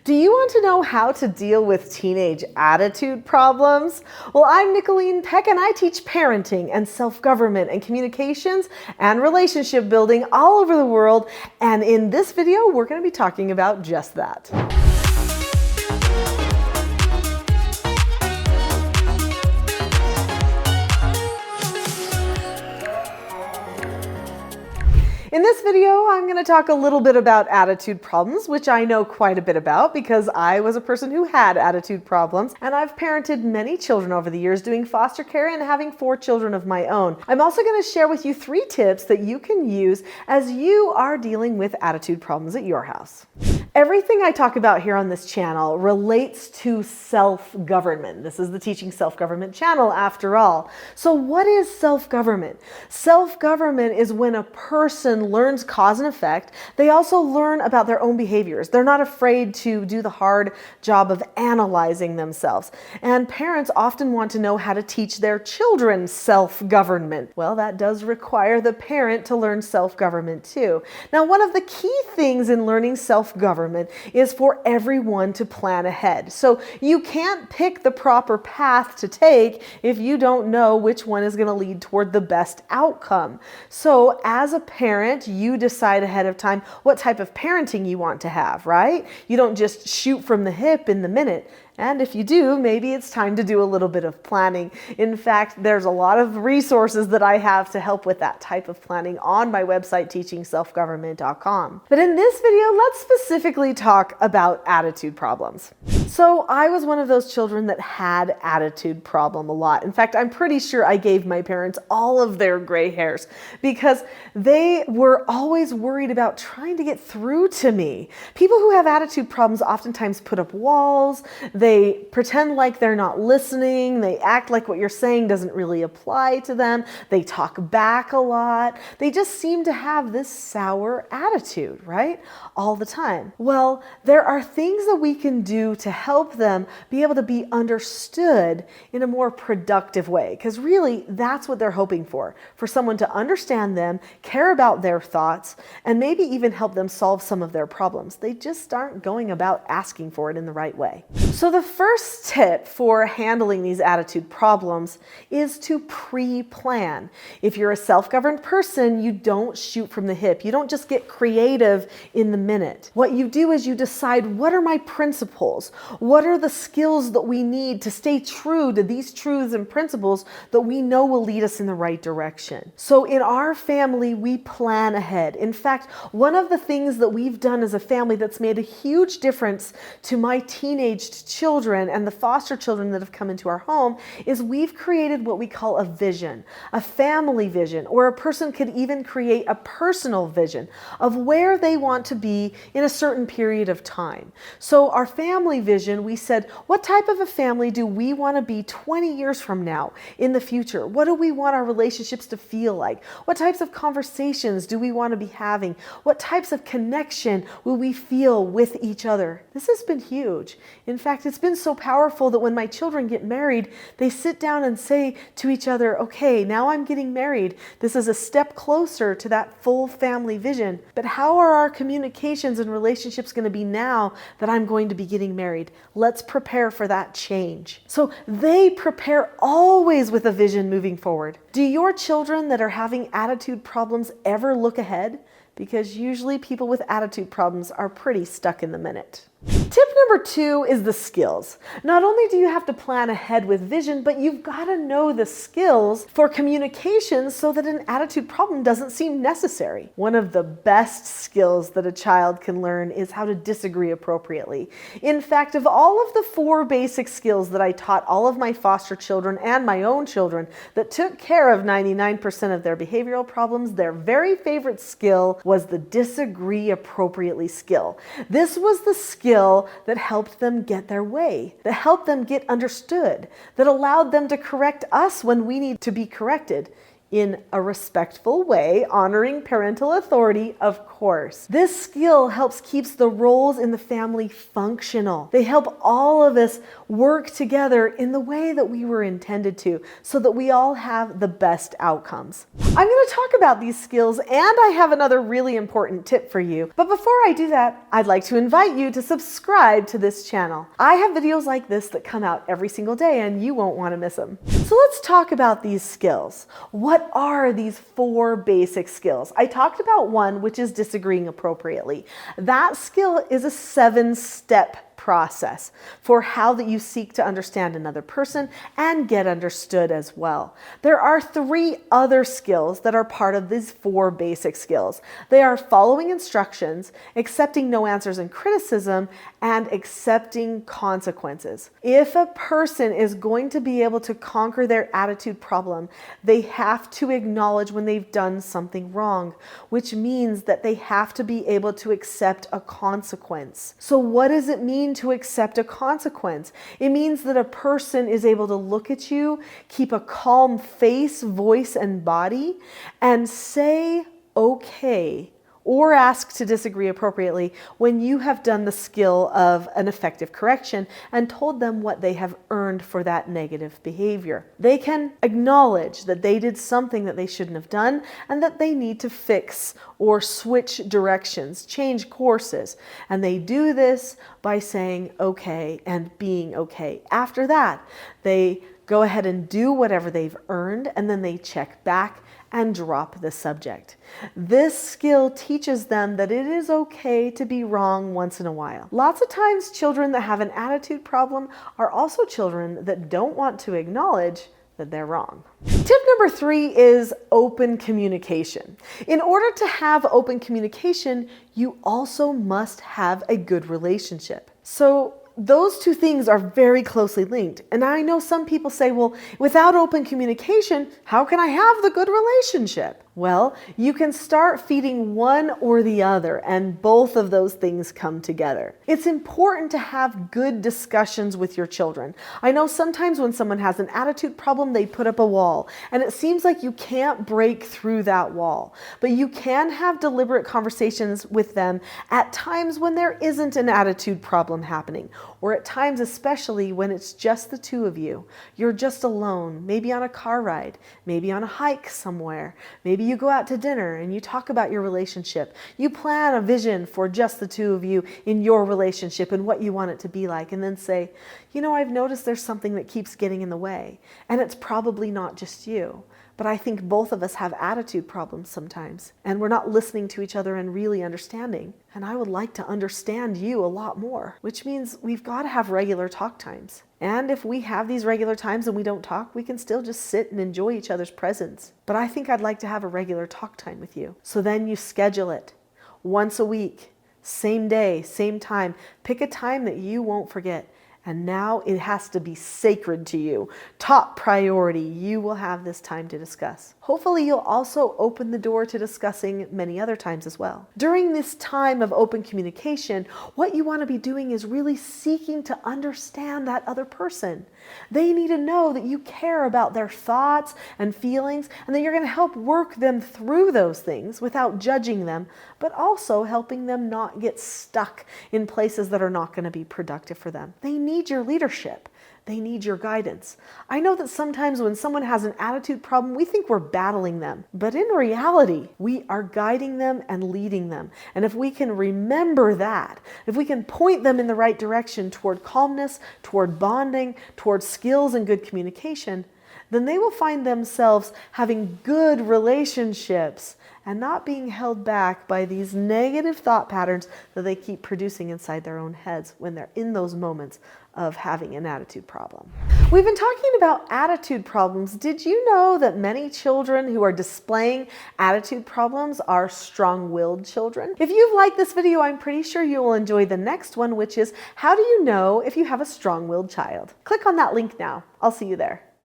Do you want to know how to deal with teenage attitude problems? Well, I'm Nicholeen Peck and I teach parenting and self-government and communications and relationship building all over the world. And in this video, we're going to be talking about just that. In this video, I'm going to talk a little bit about attitude problems, which I know quite a bit about because I was a person who had attitude problems, and I've parented many children over the years doing foster care and having 4 children of my own. I'm also going to share with you 3 tips that you can use as you are dealing with attitude problems at your house. Everything I talk about here on this channel relates to self-government. This is the Teaching Self-Government channel after all. So what is self-government? Self-government is when a person learns cause and effect. They also learn about their own behaviors. They're not afraid to do the hard job of analyzing themselves. And parents often want to know how to teach their children self-government. Well, that does require the parent to learn self-government too. Now, one of the key things in learning self-government is for everyone to plan ahead. So you can't pick the proper path to take if you don't know which one is going to lead toward the best outcome. So as a parent, you decide ahead of time what type of parenting you want to have, right? You don't just shoot from the hip in the minute. And if you do, maybe it's time to do a little bit of planning. In fact, there's a lot of resources that I have to help with that type of planning on my website, teachingselfgovernment.com. But in this video, let's specifically talk about attitude problems. So I was one of those children that had attitude problem a lot. In fact, I'm pretty sure I gave my parents all of their gray hairs because they were always worried about trying to get through to me. People who have attitude problems oftentimes put up walls. They pretend like they're not listening. They act like what you're saying doesn't really apply to them. They talk back a lot. They just seem to have this sour attitude, right? All the time. Well, there are things that we can do to help them be able to be understood in a more productive way. Because really, that's what they're hoping for someone to understand them, care about their thoughts, and maybe even help them solve some of their problems. They just aren't going about asking for it in the right way. So the first tip for handling these attitude problems is to pre-plan. If you're a self-governed person, you don't shoot from the hip. You don't just get creative in the minute. What you do is you decide, what are my principles? What are the skills that we need to stay true to these truths and principles that we know will lead us in the right direction? So in our family, we plan ahead. In fact, one of the things that we've done as a family that's made a huge difference to my teenaged children and the foster children that have come into our home is we've created what we call a vision, a family vision, or a person could even create a personal vision of where they want to be in a certain period of time. So our family vision, we said, what type of a family do we want to be 20 years from now in the future? What do we want our relationships to feel like? What types of conversations do we want to be having? What types of connection will we feel with each other? This has been huge. In fact, it's been so powerful that when my children get married, they sit down and say to each other, okay, now I'm getting married. This is a step closer to that full family vision. But how are our communications and relationships going to be now that I'm going to be getting married? Let's prepare for that change. So they prepare always with a vision moving forward. Do your children that are having attitude problems ever look ahead? Because usually people with attitude problems are pretty stuck in the minute. Tip number 2 is the skills. Not only do you have to plan ahead with vision, but you've got to know the skills for communication so that an attitude problem doesn't seem necessary. One of the best skills that a child can learn is how to disagree appropriately. In fact, of all of the 4 basic skills that I taught all of my foster children and my own children that took care of 99% of their behavioral problems, their very favorite skill was the disagree appropriately skill. This was the skill that helped them get their way, that helped them get understood, that allowed them to correct us when we need to be corrected in a respectful way, honoring parental authority, of course. This skill helps keeps the roles in the family functional. They help all of us work together in the way that we were intended to, so that we all have the best outcomes. I'm going to talk about these skills, and I have another really important tip for you. But before I do that, I'd like to invite you to subscribe to this channel. I have videos like this that come out every single day, and you won't want to miss them. So let's talk about these skills. What are these 4 basic skills? I talked about one, which is disagreeing appropriately. That skill is a 7-step process for how that you seek to understand another person and get understood as well. There are 3 other skills that are part of these 4 basic skills. They are following instructions, accepting no answers and criticism, and accepting consequences. If a person is going to be able to conquer their attitude problem, they have to acknowledge when they've done something wrong, which means that they have to be able to accept a consequence. So what does it mean to accept a consequence? It means that a person is able to look at you, keep a calm face, voice, and body, and say, okay, or ask to disagree appropriately when you have done the skill of an effective correction and told them what they have earned for that negative behavior. They can acknowledge that they did something that they shouldn't have done and that they need to fix or switch directions, change courses. And they do this by saying okay and being okay. After that, they go ahead and do whatever they've earned, and then they check back and drop the subject. This skill teaches them that it is okay to be wrong once in a while. Lots of times children that have an attitude problem are also children that don't want to acknowledge that they're wrong. Tip number 3 is open communication. In order to have open communication, you also must have a good relationship. So those 2 things are very closely linked. And I know some people say, well, without open communication, how can I have the good relationship? Well, you can start feeding one or the other, and both of those things come together. It's important to have good discussions with your children. I know sometimes when someone has an attitude problem, they put up a wall, and it seems like you can't break through that wall. But you can have deliberate conversations with them at times when there isn't an attitude problem happening, or at times especially when it's just the 2 of you. You're just alone, maybe on a car ride, maybe on a hike somewhere, maybe you go out to dinner and you talk about your relationship. You plan a vision for just the 2 of you in your relationship and what you want it to be like, and then say, you know, I've noticed there's something that keeps getting in the way, and it's probably not just you. But I think both of us have attitude problems sometimes, and we're not listening to each other and really understanding. And I would like to understand you a lot more, which means we've got to have regular talk times. And if we have these regular times and we don't talk, we can still just sit and enjoy each other's presence. But I think I'd like to have a regular talk time with you. So then you schedule it once a week, same day, same time. Pick a time that you won't forget. And now it has to be sacred to you. Top priority. You will have this time to discuss. Hopefully you'll also open the door to discussing many other times as well. During this time of open communication, what you want to be doing is really seeking to understand that other person. They need to know that you care about their thoughts and feelings, and that you're going to help work them through those things without judging them, but also helping them not get stuck in places that are not going to be productive for them. They need your leadership. They need your guidance. I know that sometimes when someone has an attitude problem, we think we're battling them. But in reality, we are guiding them and leading them. And if we can remember that, if we can point them in the right direction toward calmness, toward bonding, toward skills and good communication, then they will find themselves having good relationships and not being held back by these negative thought patterns that they keep producing inside their own heads when they're in those moments of having an attitude problem. We've been talking about attitude problems. Did you know that many children who are displaying attitude problems are strong-willed children? If you've liked this video, I'm pretty sure you will enjoy the next one, which is how do you know if you have a strong-willed child? Click on that link now. I'll see you there.